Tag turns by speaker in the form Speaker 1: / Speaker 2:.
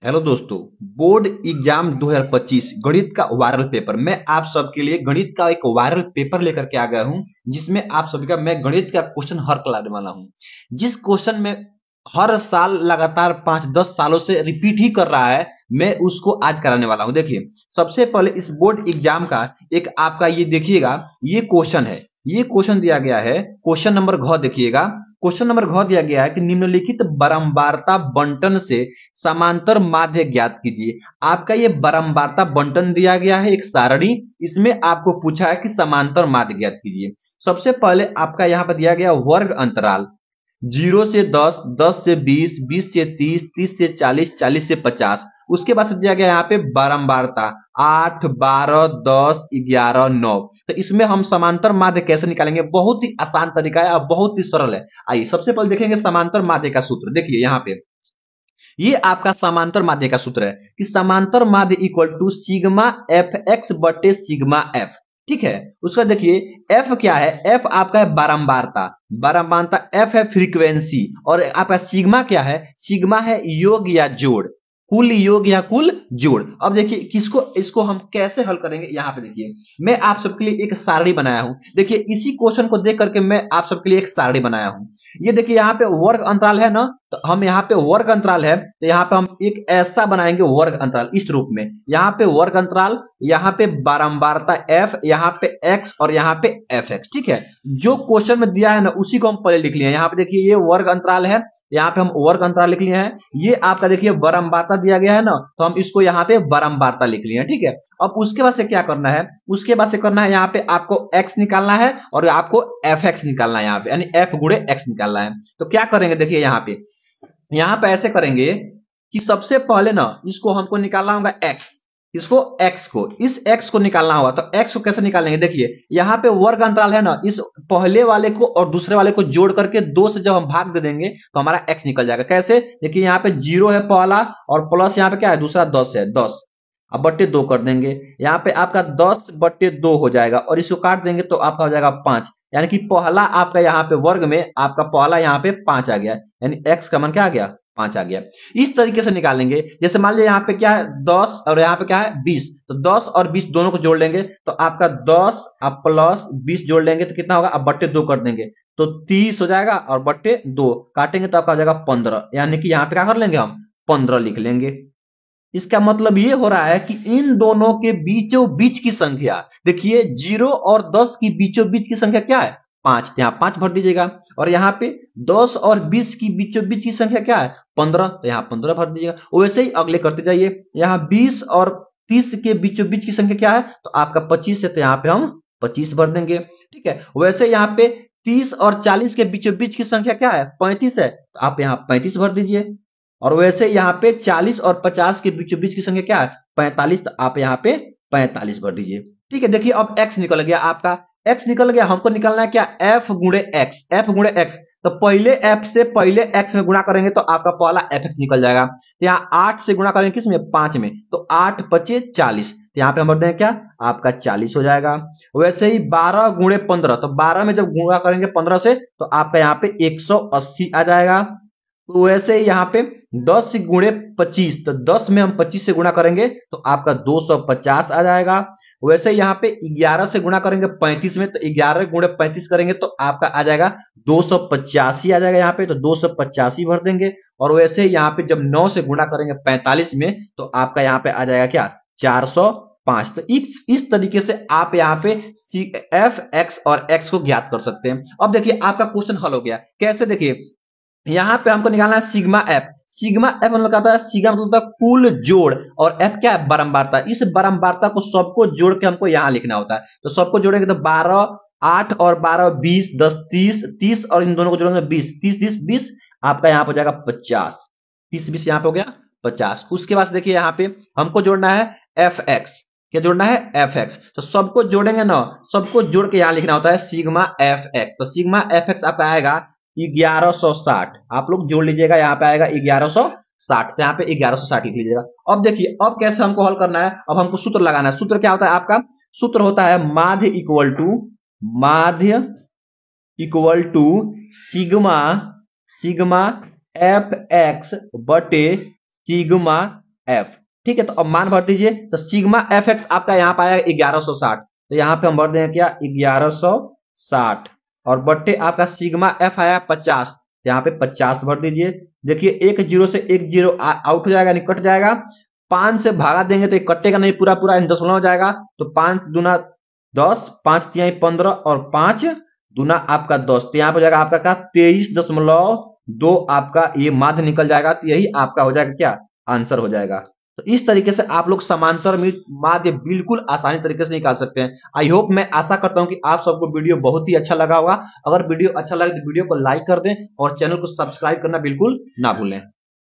Speaker 1: Hello दोस्तों। Board exam 2025 गणित का वायरल पेपर मैं आप सबके लिए गणित का एक वायरल पेपर लेकर के आ गया हूं, जिसमें आप सभी का मैं गणित का क्वेश्चन हल कराने वाला हूं। जिस क्वेश्चन में हर साल लगातार 5-10 सालों से रिपीट ही कर रहा है, मैं उसको आज कराने वाला हूं। देखिए, सबसे पहले इस बोर्ड एग्जाम का एक आपका ये देखिएगा, ये क्वेश्चन है। ये क्वेश्चन दिया गया है, क्वेश्चन नंबर घ देखिएगा। क्वेश्चन नंबर घ दिया गया है कि निम्नलिखित बारंबारता बंटन से समांतर माध्य ज्ञात कीजिए। आपका ये बारंबारता बंटन दिया गया है, एक सारणी। इसमें आपको पूछा है कि समांतर माध्य ज्ञात कीजिए। सबसे पहले आपका यहाँ पर दिया गया वर्ग अंतराल 0 से 10, 10 से 20, 20 से 30, 30 से 40, 40 से 50। उसके बाद से दिया गया यहाँ पे बारंबारता 8, 12, 10, 11, 9। तो इसमें हम समांतर माध्य कैसे निकालेंगे? बहुत ही आसान तरीका है और बहुत ही सरल है। आइए सबसे पहले देखेंगे समांतर माध्य का सूत्र। देखिए यहाँ पे ये आपका समांतर माध्य का सूत्र है कि समांतर माध्य equal to sigma F X बटे सिग्मा एफ। ठीक है, उसका देखिए एफ क्या है? एफ आपका है बारंबारता। बारंबारता एफ है फ्रीक्वेंसी। और आपका सिग्मा क्या है? सिग्मा है योग या जोड़, कुल योग या कुल जोड़। अब देखिए किसको इसको हम कैसे हल करेंगे। यहाँ पे देखिए मैं आप सबके लिए एक सारणी बनाया हूं। देखिए इसी क्वेश्चन को देख करके मैं आप सबके लिए एक सारणी बनाया हूं। ये देखिए यहाँ पे वर्ग अंतराल है ना, तो हम यहाँ पे वर्ग अंतराल है तो यहाँ पे हम एक ऐसा बनाएंगे वर्ग अंतराल इस रूप में। यहाँ पे वर्ग अंतराल, यहाँ पे बारंबारता एफ, यहाँ पे एक्स और यहाँ पे एफ एक्स। ठीक है, जो क्वेश्चन में दिया है ना उसी को हम पहले लिख लिए। यहाँ पे देखिए ये वर्ग अंतराल है, यहाँ पे हम वर्ग अंतराल लिख लिए हैं। ये आपका देखिए बारंबारता दिया गया है ना, तो हम इसको यहाँ पे बारंबारता लिख लिए हैं। ठीक है, अब उसके बाद से क्या करना है? उसके बाद से करना है यहाँ पे आपको x निकालना है और आपको एफ एक्स निकालना है, यहाँ पे यानी f गुणे x निकालना है। तो क्या करेंगे देखिए यहाँ पे ऐसे करेंगे कि सबसे पहले ना इसको हमको निकालना होगा x, इसको x को, इस x को निकालना होगा। तो x को कैसे निकालेंगे? देखिए यहाँ पे वर्ग अंतराल है ना, इस पहले वाले को और दूसरे वाले को जोड़ करके 2 से जब हम भाग दे देंगे तो हमारा x निकल जाएगा। कैसे? देखिए यहाँ पे 0 है पहला और प्लस यहाँ पे क्या है? दूसरा 10 है, 10 अब बट्टे 2 कर देंगे। यहाँ पे आपका 10 बट्टे 2 हो जाएगा और इसको काट देंगे तो आपका हो जाएगा 5। यानी कि पहला आपका यहाँ पे वर्ग में आपका पहला यहाँ पे 5 आ गया, यानी x का मान क्या आ गया? 5 आ गया। इस तरीके से निकालेंगे। जैसे मान लीजिए यहाँ पे क्या है? 10 और यहाँ पे क्या है? 20। तो 10 और 20 दोनों को जोड़ लेंगे तो आपका 10 अब प्लस 20 जोड़ लेंगे तो कितना होगा? अब बट्टे 2 कर देंगे तो 30 हो जाएगा और बट्टे 2 काटेंगे तो आपका हो जाएगा 15। यानी कि यहाँ पे क्या कर लेंगे? हम 15 लिख लेंगे। इसका मतलब ये हो रहा है कि इन दोनों के बीचों बीच की संख्या, देखिए 0 और 10 की बीचों बीच की संख्या क्या है? 5। यहाँ 5 भर दीजिएगा। और यहाँ पे 10 और 20 की बीचों बीच की संख्या क्या है? 15। तो यहाँ 15 भर दीजिएगा। वैसे ही अगले करते जाइए। यहाँ 20 और 30 के बीचों बीच की संख्या क्या है? तो आपका 25 है, तो यहाँ पे हम 25 भर देंगे। ठीक है, वैसे यहाँ पे 30 और 40 के बीचों बीच की संख्या क्या है? 35 है, तो आप यहाँ 35 भर दीजिए। और वैसे यहाँ पे 40 और 50 के बीचों बीच की संख्या क्या है? 45। तो आप यहाँ पे 45 भर दीजिए। ठीक है, देखिए अब x निकल गया आपका। x निकल गया, हमको निकलना है क्या? f गुणे x, f गुणे x। तो पहले f से पहले x में गुणा करेंगे तो आपका पहला fx निकल जाएगा। तो यहाँ 8 से गुणा करेंगे किस में? 5 में। तो 8 पचे 40। तो यहाँ पे हम भर देंगे क्या? आपका 40 हो जाएगा। वैसे ही 12 गुणे 15, तो 12 में जब गुणा करेंगे 15 से तो आपका यहाँ पे 180 आ जाएगा। तो वैसे ही यहाँ पे 10 गुणे 25, तो 10 में हम 25 से गुणा करेंगे तो आपका 250 आ जाएगा। वैसे यहाँ पे 11 से गुणा करेंगे 35 में, तो 11 गुणे 35 करेंगे तो आपका आ जाएगा 285 आ जाएगा। यहाँ पे तो 285 भर देंगे। और वैसे ही यहाँ पे जब 9 से गुणा करेंगे 45 में तो आपका यहाँ पे आ जाएगा क्या? 405। तो इस तरीके से आप यहाँ पे एफ एक्स और एक्स को ज्ञात कर सकते हैं। अब देखिए आपका क्वेश्चन हल हो गया। कैसे? देखिए यहाँ पे हमको निकालना है सिग्मा एफ। सिग्मा एफ मतलब क्या होता है? सिग्मा मतलब होता है कुल जोड़, और एफ क्या है? बारंबारता। इस बारंबारता को सबको जोड़ के हमको यहाँ लिखना होता है। तो सबको जोड़ेंगे तो 12, 8 और 12 20, 10 30, 30 और इन दोनों को जोड़ेंगे 20, 30 30 20, आपका यहाँ पे हो जाएगा 50। 30 20 यहाँ पे हो गया 50। उसके बाद देखिए यहाँ पे हमको जोड़ना है एफ एक्स। क्या जोड़ना है? F x. तो सबको जोड़ेंगे ना, सबको जोड़ के यहाँ लिखना होता है सिग्मा एफ एक्स। तो सिग्मा एफ एक्स आपका आएगा 1160। आप लोग जोड़ लीजिएगा, यहाँ पे आएगा 1160। तो यहाँ पे 1160 लिख लीजिएगा। अब देखिए अब कैसे हमको हल करना है। अब हमको सूत्र लगाना है। सूत्र क्या होता है आपका? सूत्र होता है माध्य equal to sigma sigma F X बटे सिग्मा एफ। ठीक है, तो अब मान भर दीजिए, तो सिग्मा एफ एक्स आपका यहाँ पे आया 1160, तो यहाँ पे हम भर देंगे क्या 1160, और बट्टे आपका सिग्मा एफ आया 50, यहाँ पे 50 भर दीजिए। देखिए एक जीरो से एक जीरो आउट हो जाएगा, कट जाएगा। 5 से भागा देंगे तो ये कटेगा नहीं, पूरा पूरा दशमलव हो जाएगा। तो 5 दूना 10, 5 तिहाई 15 और 5 दूना आपका 10, तो यहाँ पे हो जाएगा आपका क्या 23.2 आपका ये माध्य निकल जाएगा। तो यही आपका हो जाएगा क्या आंसर हो जाएगा। तो इस तरीके से आप लोग समांतर माध्य बिल्कुल आसानी तरीके से निकाल सकते हैं। आई होप, मैं आशा करता हूं कि आप सबको वीडियो बहुत ही अच्छा लगा होगा। अगर वीडियो अच्छा लगे तो वीडियो को लाइक कर दें और चैनल को सब्सक्राइब करना बिल्कुल ना भूलें।